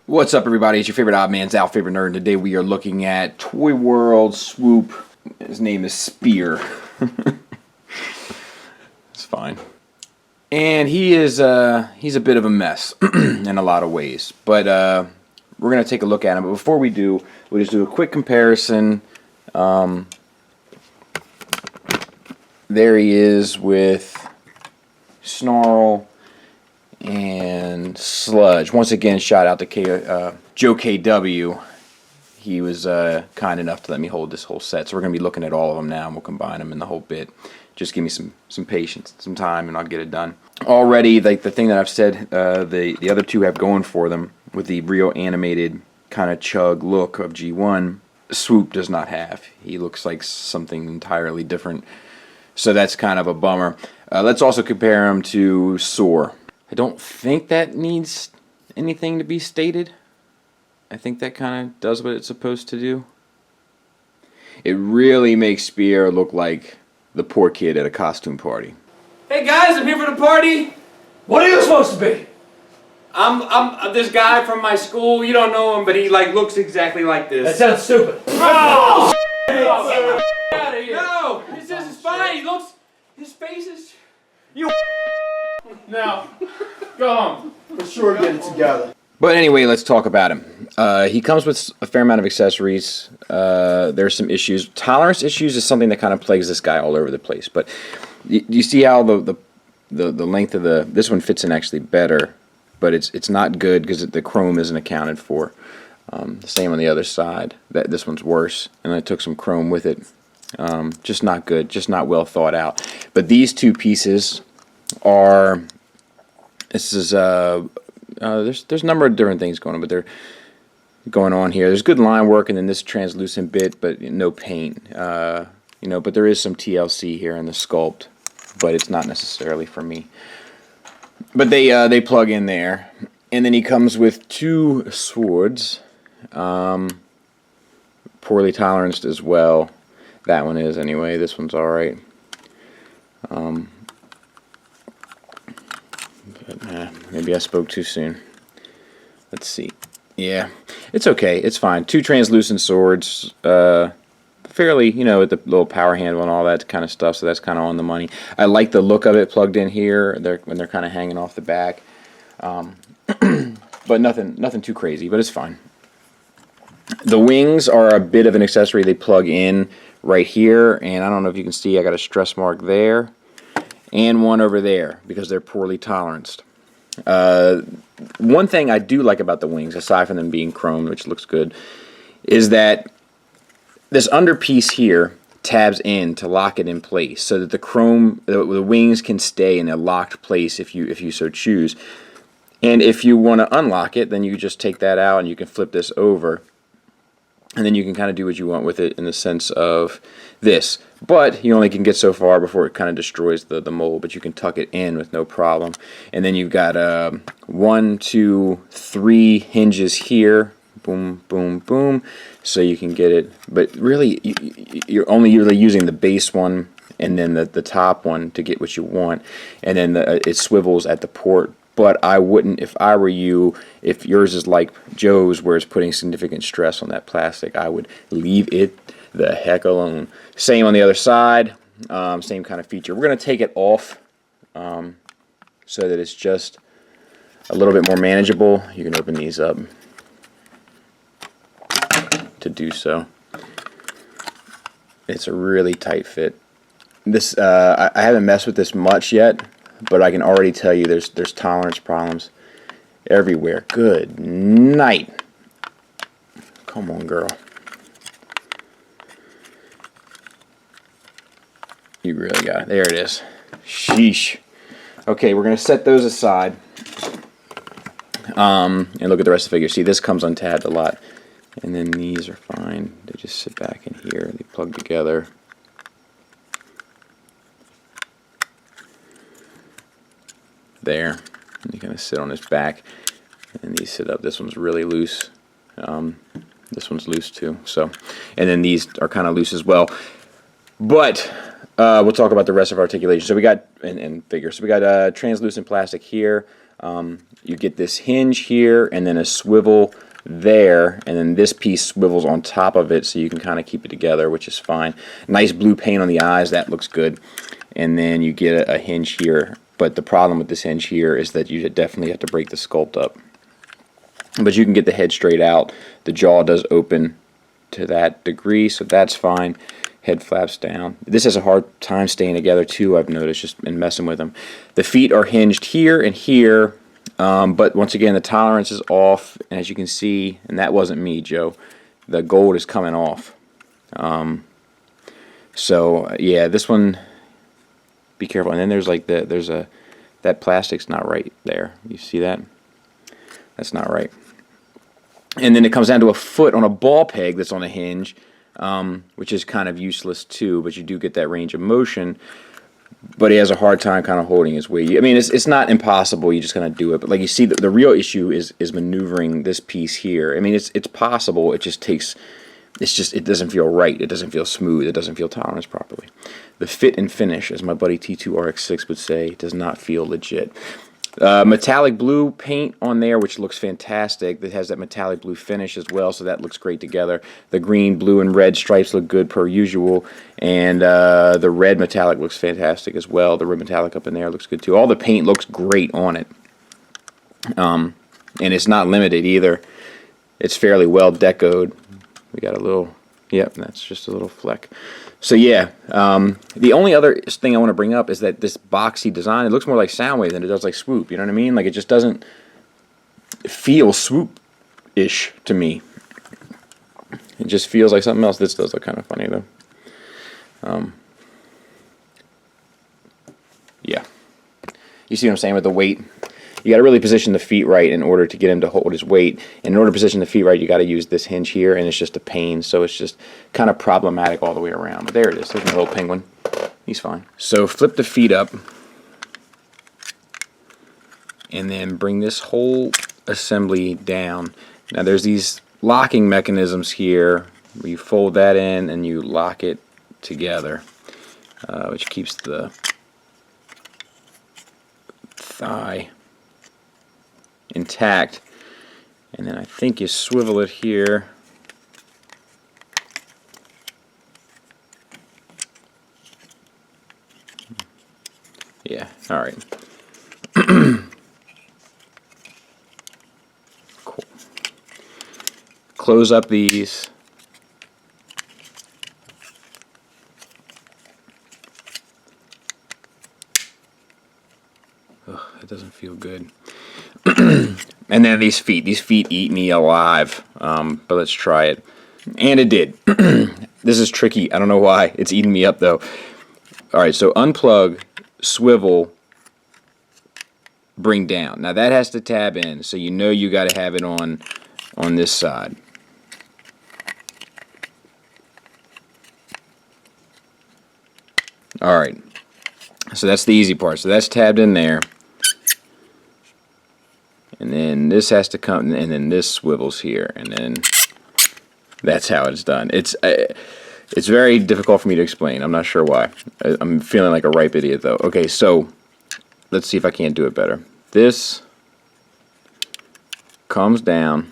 What's up, everybody? It's your favorite odd man's Al, favorite nerd. Today we are looking at Toyworld Swoop. His name is Spear. It's fine. And he's a bit of a mess in a lot of ways. But we're going to take a look at him. But before we do, we'll just do a quick comparison. There he is with Snarl and Sludge. Once again, shout out to Joe KW. He was kind enough to let me hold this whole set. So we're going to be looking at all of them now, and we'll combine them in the whole bit. Just give me some patience, some time, and I'll get it done. Already, like the thing that I've said, the other two have going for them with the real animated kind of chug look of G1. Swoop does not have. He looks like something entirely different. So that's kind of a bummer. Let's also compare him to Soar. I don't think that needs anything to be stated. I think that kind of does what it's supposed to do. It really makes Spear look like the poor kid at a costume party. Hey guys, I'm here for the party. What are you supposed to be? I'm this guy from my school. You don't know him, but he looks exactly like this. That sounds stupid. Oh! Get out of here. No, this is fine. He looks. His face is. You. Now, go home. For sure, get it together. But anyway, let's talk about him. He comes with a fair amount of accessories. There's some issues. Tolerance issues is something that kind of plagues this guy all over the place. But you see how the length of this one fits in actually better, but it's not good because the chrome isn't accounted for. Same on the other side. This one's worse, and I took some chrome with it. Just not good. Just not well thought out. But these two pieces are. This is there's a number of different things going on, but they're going on here. There's good line work, and then this translucent bit, but no paint. But there is some TLC here in the sculpt, but it's not necessarily for me. But they plug in there, and then he comes with two swords, poorly toleranced as well. That one is anyway. This one's all right. Maybe I spoke too soon. Let's see. Yeah, it's okay. It's fine. Two translucent swords. Fairly, with the little power handle and all that kind of stuff, so that's kind of on the money. I like the look of it plugged in here when they're kind of hanging off the back. But nothing too crazy, but it's fine. The wings are a bit of an accessory. They plug in right here, and I don't know if you can see, I got a stress mark there and one over there because they're poorly toleranced. One thing I do like about the wings, aside from them being chrome, which looks good, is that this underpiece here tabs in to lock it in place so that the wings can stay in a locked place if you so choose. And if you want to unlock it, then you just take that out and you can flip this over. And then you can kind of do what you want with it in the sense of this. But you only can get so far before it kind of destroys the mold, but you can tuck it in with no problem. And then you've got 1, 2, 3 hinges here. Boom, boom, boom. So you can get it. But really, you're only really using the base one and then the top one to get what you want. And then it swivels at the port. But I wouldn't, if I were you, if yours is like Joe's where it's putting significant stress on that plastic, I would leave it the heck alone. Same on the other side, same kind of feature. We're going to take it off so that it's just a little bit more manageable. You can open these up to do so. It's a really tight fit. This I haven't messed with this much yet, but I can already tell you there's tolerance problems everywhere. Good night. Come on, girl. You really got it. There it is. Sheesh. Okay, we're going to set those aside. And look at the rest of the figure. See, this comes untabbed a lot. And then these are fine. They just sit back in here. They plug together. There. And you kind of sit on his back. And these sit up. This one's really loose. This one's loose too. So, and then these are kind of loose as well. But we'll talk about the rest of articulation. So we got and figure. So we got translucent plastic here. You get this hinge here, and then a swivel there, and then this piece swivels on top of it, so you can kind of keep it together, which is fine. Nice blue paint on the eyes. That looks good. And then you get a hinge here. But the problem with this hinge here is that you definitely have to break the sculpt up. But you can get the head straight out. The jaw does open to that degree, so that's fine. Head flaps down. This has a hard time staying together too, I've noticed, just in messing with them. The feet are hinged here and here, but once again, the tolerance is off, and as you can see, and that wasn't me, Joe, the gold is coming off. So yeah, this one, be careful. And then there's like that plastic's not right there. You see that? That's not right. And then it comes down to a foot on a ball peg that's on a hinge, which is kind of useless too, but you do get that range of motion. But he has a hard time kind of holding his weight. I mean, it's not impossible. You just kind of do it. But like you see, the real issue is maneuvering this piece here. I mean, it's possible. It just takes. It doesn't feel right. It doesn't feel smooth. It doesn't feel tolerance properly. The fit and finish, as my buddy T2RX6 would say, does not feel legit. Metallic blue paint on there, which looks fantastic. It has that metallic blue finish as well, so that looks great together. The green, blue, and red stripes look good per usual, and the red metallic looks fantastic as well. The red metallic up in there looks good too. All the paint looks great on it, and it's not limited either. It's fairly well decoed. We got a little, yep, that's just a little fleck. So yeah, the only other thing I want to bring up is that this boxy design, it looks more like Soundwave than it does like Swoop, you know what I mean? Like, it just doesn't feel Swoop-ish to me. It just feels like something else. This does look kind of funny though. Yeah. You see what I'm saying with the weight? You got to really position the feet right in order to get him to hold his weight. And in order to position the feet right, you got to use this hinge here, and it's just a pain. So it's just kind of problematic all the way around. But there it is. There's my little penguin. He's fine. So flip the feet up, and then bring this whole assembly down. Now there's these locking mechanisms here where you fold that in and you lock it together, which keeps the thigh intact. And then I think you swivel it here. Yeah, alright. Cool. Close up these. Ugh, it doesn't feel good. And then these feet eat me alive, but let's try it. And it did. This is tricky. I don't know why. It's eating me up though. Alright, so unplug, swivel, bring down. Now that has to tab in, so you know you got to have it on this side. Alright, so that's the easy part. So that's tabbed in there. And then this has to come, and then this swivels here, and then that's how it's done. It's very difficult for me to explain. I'm not sure why. I'm feeling like a ripe idiot, though. Okay, so let's see if I can't do it better. This comes down.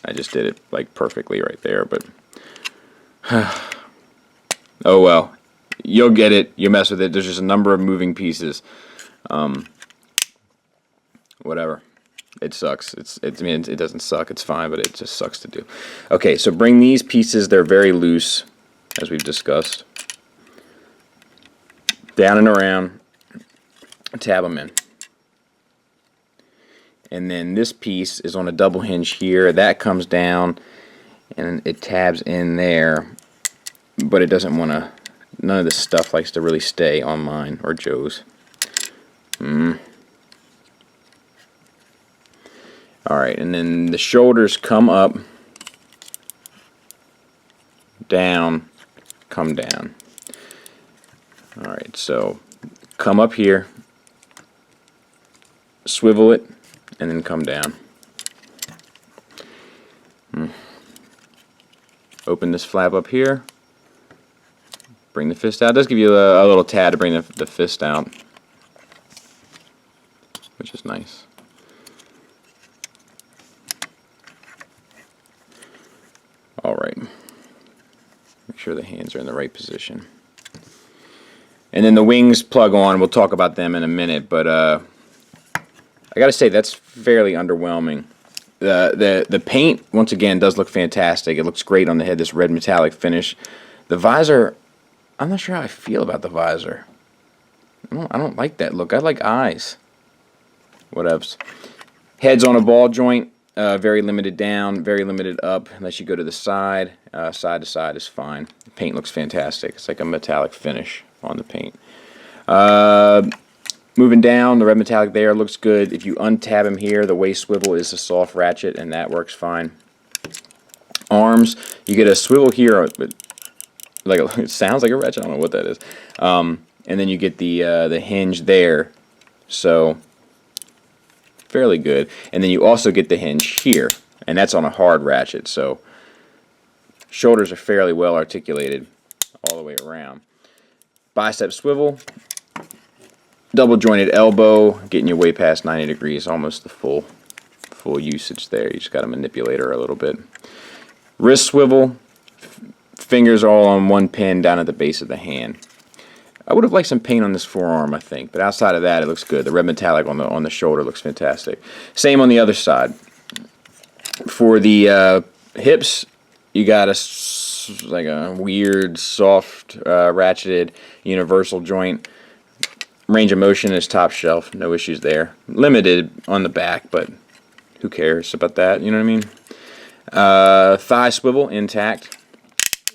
I just did it like perfectly right there, but oh well. You'll get it. You mess with it. There's just a number of moving pieces. Whatever. It sucks. I mean, it doesn't suck. It's fine, but it just sucks to do. Okay, so bring these pieces. They're very loose, as we've discussed. Down and around. Tab them in. And then this piece is on a double hinge here. That comes down, and it tabs in there. But it doesn't want to. None of this stuff likes to really stay on mine or Joe's. Alright, and then the shoulders come up, down, come down. Alright, so come up here, swivel it, and then come down. Open this flap up here, bring the fist out. It does give you a little tad to bring the fist out, which is nice. Alright, make sure the hands are in the right position. And then the wings plug on. We'll talk about them in a minute, but I gotta say that's fairly underwhelming. The paint, once again, does look fantastic. It looks great on the head, this red metallic finish. The visor, I'm not sure how I feel about the visor. I don't like that look. I like eyes. Whatevs. Head's on a ball joint. Very limited down, very limited up, unless you go to the side. Side to side is fine. The paint looks fantastic. It's like a metallic finish on the paint. Moving down, the red metallic there looks good. If you untab him here, the waist swivel is a soft ratchet, and that works fine. Arms, you get a swivel here, like it sounds like a ratchet. I don't know what that is. And then you get the hinge there, so fairly good. And then you also get the hinge here, and that's on a hard ratchet. So shoulders are fairly well articulated all the way around. Bicep swivel. Double jointed elbow, getting you way past 90 degrees, almost the full usage there. You just got to manipulate her a little bit. Wrist swivel, fingers all on one pin down at the base of the hand. I would have liked some paint on this forearm, I think, but outside of that, it looks good. The red metallic on the shoulder looks fantastic. Same on the other side. For the hips, you got like a weird, soft, ratcheted universal joint. Range of motion is top shelf, no issues there. Limited on the back, but who cares about that, you know what I mean? Thigh swivel, intact.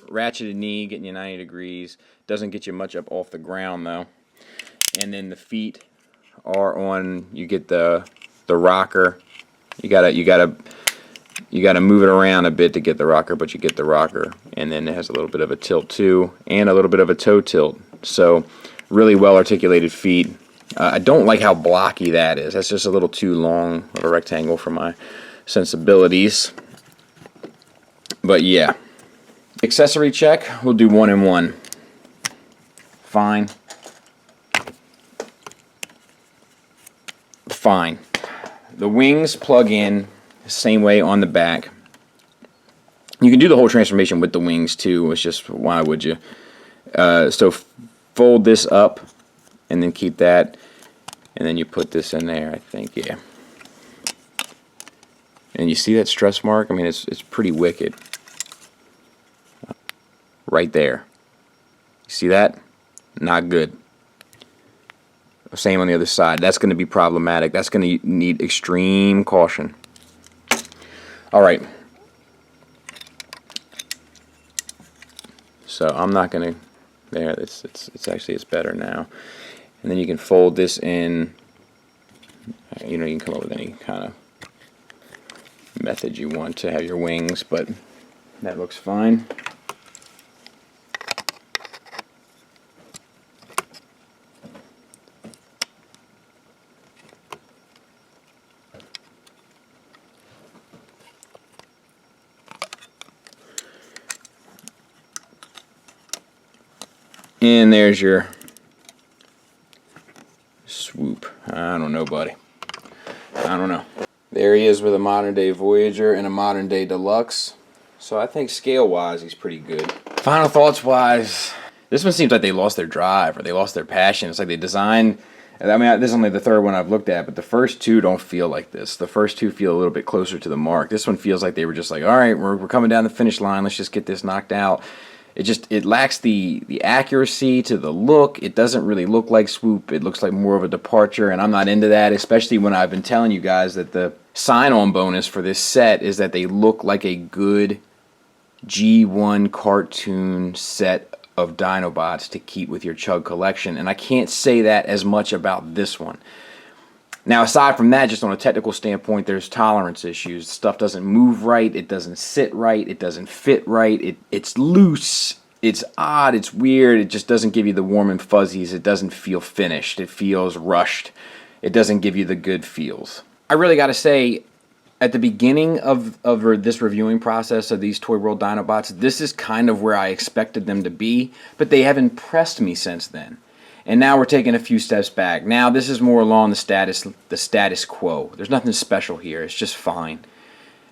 Ratcheted knee, getting you 90 degrees. Doesn't get you much up off the ground, though. And then the feet are on, you get the rocker. You gotta move it around a bit to get the rocker, but you get the rocker. And then it has a little bit of a tilt, too, and a little bit of a toe tilt. So really well articulated feet. I don't like how blocky that is. That's just a little too long of a rectangle for my sensibilities. But yeah. Accessory check, we'll do 1 and 1. Fine. Fine. The wings plug in the same way on the back. You can do the whole transformation with the wings too. It's just, why would you? So fold this up and then keep that, and then you put this in there, I think, yeah. And you see that stress mark? I mean, it's pretty wicked. Right there. You see that? Not good. Same on the other side. That's going to be problematic. That's going to need extreme caution. Alright. So I'm not going to... There, it's actually, it's better now. And then you can fold this in. You know, you can come up with any kind of method you want to have your wings, but that looks fine. And there's your Swoop. I don't know, buddy. I don't know. There he is with a modern day Voyager and a modern day Deluxe. So I think scale wise he's pretty good. Final thoughts wise, this one seems like they lost their drive or they lost their passion. It's like they designed, I mean, this is only the third one I've looked at, but the first two don't feel like this. The first two feel a little bit closer to the mark. This one feels like they were just like, alright, we're coming down the finish line, let's just get this knocked out. It lacks the accuracy to the look. It doesn't really look like Swoop. It looks like more of a departure, and I'm not into that, especially when I've been telling you guys that the sign-on bonus for this set is that they look like a good G1 cartoon set of Dinobots to keep with your Chug collection, and I can't say that as much about this one. Now, aside from that, just on a technical standpoint, there's tolerance issues. Stuff doesn't move right. It doesn't sit right. It doesn't fit right. It's loose. It's odd. It's weird. It just doesn't give you the warm and fuzzies. It doesn't feel finished. It feels rushed. It doesn't give you the good feels. I really got to say, at the beginning of this reviewing process of these Toyworld Dinobots, this is kind of where I expected them to be, but they have impressed me since then. And now we're taking a few steps back. Now this is more along the status quo. There's nothing special here. It's just fine.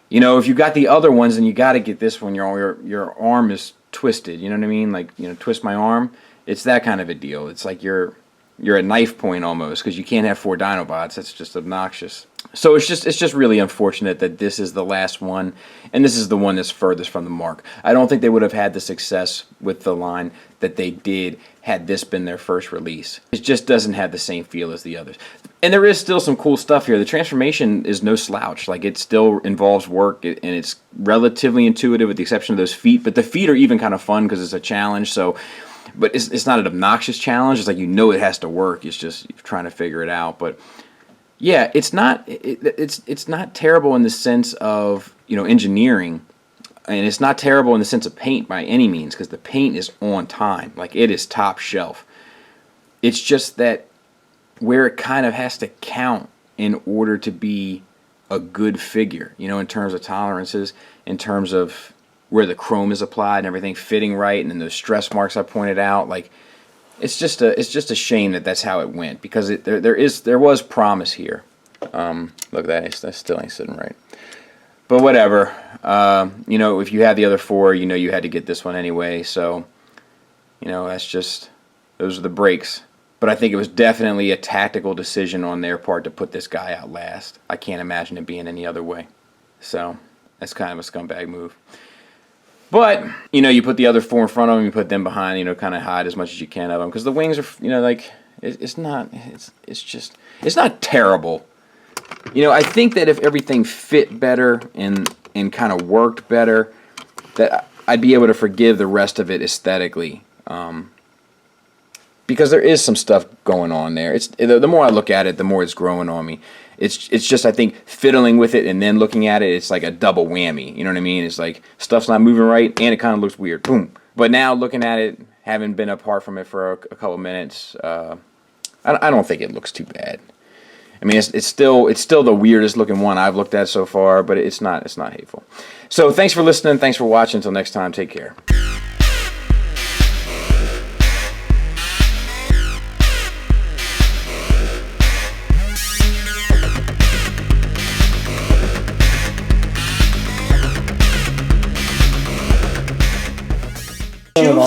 You know, if you got the other ones, then you got to get this one. Your arm is twisted. You know what I mean? Like, you know, twist my arm. It's that kind of a deal. It's like you're at knife point almost, because you can't have 4 Dinobots. That's just obnoxious. So it's just really unfortunate that this is the last one, and this is the one that's furthest from the mark. I don't think they would have had the success with the line that they did had this been their first release. It just doesn't have the same feel as the others. And there is still some cool stuff here. The transformation is no slouch. Like, it still involves work, and it's relatively intuitive with the exception of those feet. But the feet are even kind of fun because it's a challenge. So, but it's not an obnoxious challenge. It's like, you know, it has to work. It's just trying to figure it out. But yeah, it's not terrible in the sense of, you know, engineering, and it's not terrible in the sense of paint by any means, because the paint is on time. Like, it is top shelf. It's just that where it kind of has to count in order to be a good figure, you know, in terms of tolerances, in terms of where the chrome is applied and everything fitting right, and then those stress marks I pointed out, like, it's just a shame that that's how it went, because there was promise here. Look, that still ain't sitting right. But whatever. You know, if you had the other 4, you know you had to get this one anyway. So, you know, those are the breaks. But I think it was definitely a tactical decision on their part to put this guy out last. I can't imagine it being any other way. So that's kind of a scumbag move. But, you know, you put the other 4 in front of them, you put them behind, you know, kind of hide as much as you can of them. Because the wings are, you know, like, it's not terrible. You know, I think that if everything fit better and kind of worked better, that I'd be able to forgive the rest of it aesthetically. Because there is some stuff going on there. The more I look at it, the more it's growing on me. It's just, I think, fiddling with it and then looking at it, it's like a double whammy. You know what I mean? It's like, stuff's not moving right, and it kind of looks weird. Boom. But now, looking at it, having been apart from it for a couple minutes, I don't think it looks too bad. I mean, it's still the weirdest looking one I've looked at so far, but it's not hateful. So thanks for listening. Thanks for watching. Until next time, take care.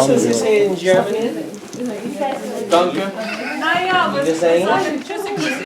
Does it say in German? Danke. Just saying.